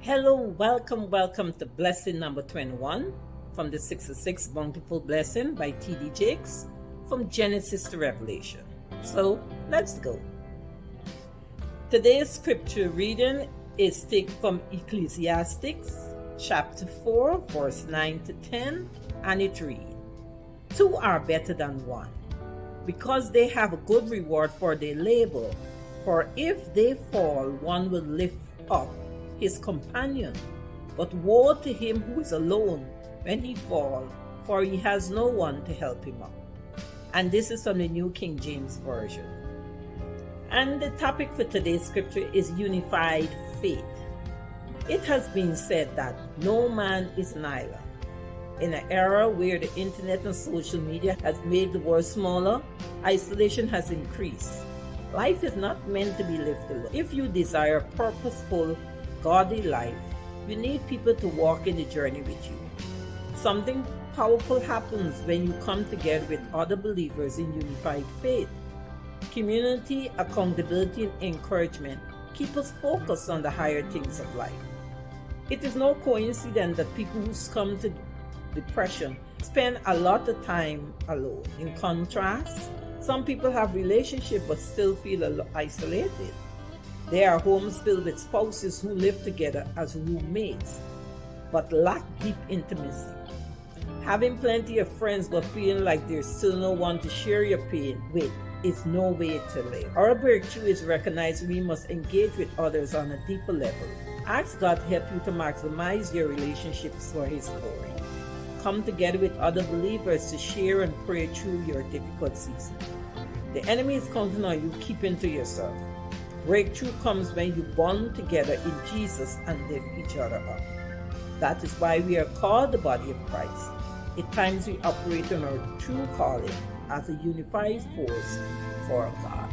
Hello, welcome to blessing number 21 from the 66 Bountiful Blessing by T.D. Jakes from Genesis to Revelation. So let's go. Today's scripture reading is taken from Ecclesiastes chapter 4 verse 9 to 10, and it reads, "Two are better than one, because they have a good reward for their labor. For if they fall, one will lift up his companion. But woe to him who is alone when he falls, for he has no one to help him up." And this is from the New King James Version. And the topic for today's scripture is unified faith. It has been said that no man is an island. In an era where the internet and social media has made the world smaller, isolation has increased. Life is not meant to be lived alone. If you desire a purposeful, godly life, you need people to walk in the journey with you. Something powerful happens when you come together with other believers in unified faith. Community, accountability, and encouragement keep us focused on the higher things of life. It is no coincidence that people who succumb to depression spend a lot of time alone. In contrast, some people have relationships but still feel isolated. There are homes filled with spouses who live together as roommates but lack deep intimacy. Having plenty of friends but feeling like there's still no one to share your pain with is no way to live. Our breakthrough is recognizing we must engage with others on a deeper level. Ask God to help you to maximize your relationships for His glory. Come together with other believers to share and pray through your difficult season. The enemy is counting on you keeping to yourself. Breakthrough comes when you bond together in Jesus and lift each other up. That is why we are called the body of Christ. At times we operate on our true calling as a unified force for God.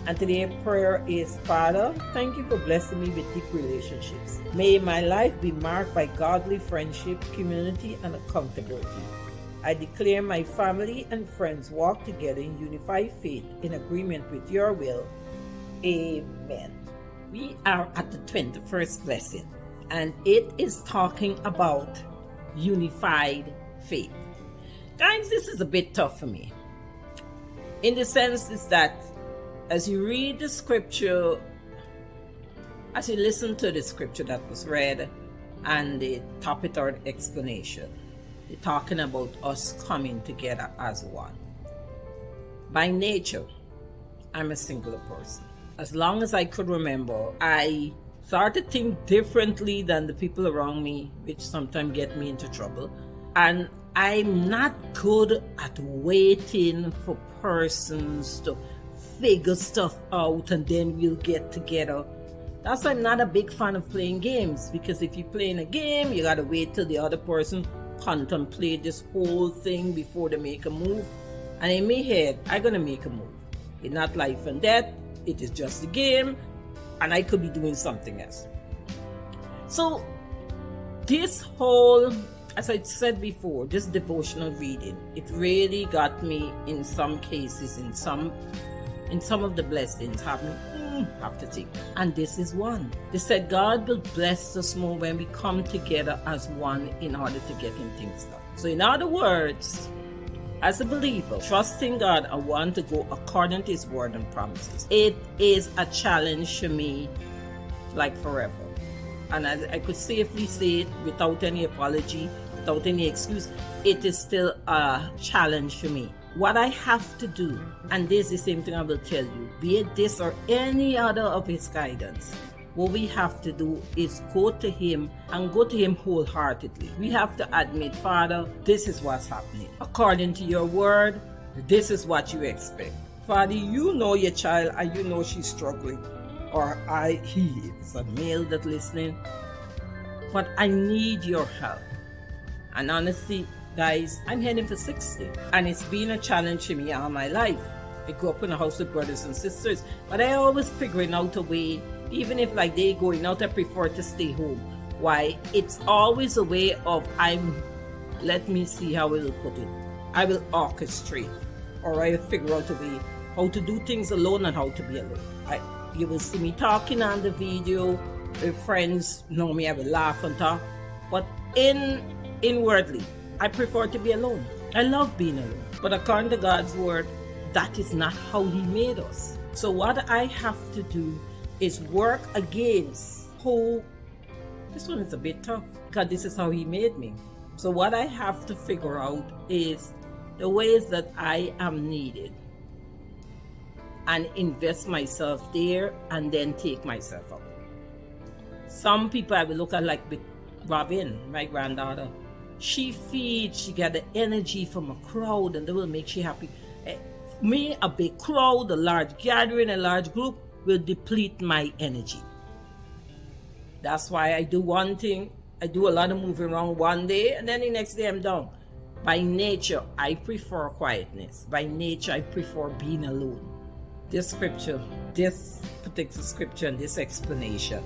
And today's prayer is, Father, thank you for blessing me with deep relationships. May my life be marked by godly friendship, community, and accountability. I declare my family and friends walk together in unified faith in agreement with your will. Amen. We are at the 21st blessing, and it is talking about unified faith. Guys, this is a bit tough for me. In the sense is that as you read the scripture, as you listen to the scripture that was read and the topic or the explanation, they're talking about us coming together as one. By nature, I'm a singular person. As long as I could remember, I started to think differently than the people around me, which sometimes get me into trouble. And I'm not good at waiting for persons to figure stuff out and then we'll get together. That's why I'm not a big fan of playing games, because if you're playing a game, you gotta wait till the other person contemplate this whole thing before they make a move. And in my head, I'm gonna make a move. It's not life and death, it is just a game, and I could be doing something else. So this whole, as I said before, this devotional reading, it really got me in some cases, in some of the blessings have to think. And this is one. They said God will bless us more when we come together as one in order to get things done. So in other words, as a believer, trusting God and want to go according to His word and promises, it is a challenge for me like forever. And I could safely say it without any apology, without any excuse, it is still a challenge for me. What I have to do, and this is the same thing I will tell you, be it this or any other of His guidance, what we have to do is go to Him and go to Him wholeheartedly. We have to admit, Father, this is what's happening. According to your word, this is what you expect. Father, you know your child and you know she's struggling. Or he is a male that's listening. But I need your help. And honestly, guys, I'm heading for 60. And it's been a challenge for me all my life. I grew up in a house with brothers and sisters. But I always figuring out a way. Even if like they going out, I prefer to stay home. Why? It's always a way of let me see how I will put it. I will orchestrate, or I will figure out a way how to do things alone and how to be alone. You will see me talking on the video, If friends know me, I will laugh and talk. But inwardly, I prefer to be alone. I love being alone. But according to God's word, that is not how He made us. So what I have to do is work against who. This one is a bit tough because this is how He made me. So what I have to figure out is the ways that I am needed and invest myself there and then take myself out. Some people I will look at like with Robin, my granddaughter. She feeds, she get the energy from a crowd and they will make she happy. Me, a big crowd, a large gathering, a large group will deplete my energy. That's why I do one thing. I do a lot of moving around one day and then the next day I'm down. By nature, I prefer quietness. By nature, I prefer being alone. This scripture, this particular scripture and this explanation,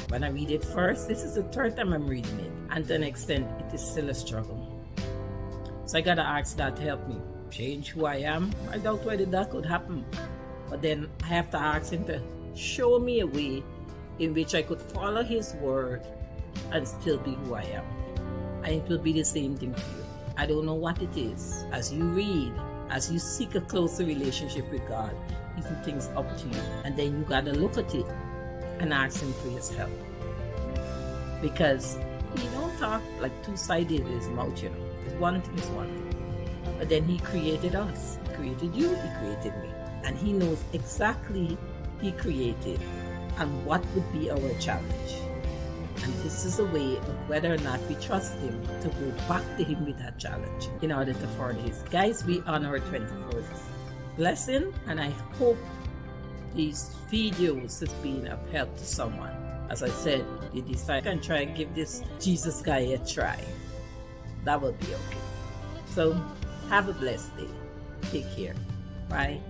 when I read it first, this is the third time I'm reading it. And to an extent, it is still a struggle. So I gotta ask God to help me change who I am. I doubt whether that could happen. But then I have to ask Him to show me a way in which I could follow His word and still be who I am. And it will be the same thing for you. I don't know what it is. As you read, as you seek a closer relationship with God, He put things up to you. And then you gotta look at it and ask Him for His help. Because He don't talk like two-sided in His mouth, you know. One thing is one thing. But then He created us. He created you, He created me. And He knows exactly He created and what would be our challenge. And this is a way of whether or not we trust Him to go back to Him with that challenge in order to further His. Guys, we on our 21st lesson, and I hope these videos has been of help to someone. As I said, you decide and try and give this Jesus guy a try. That will be okay. So, have a blessed day. Take care. Bye.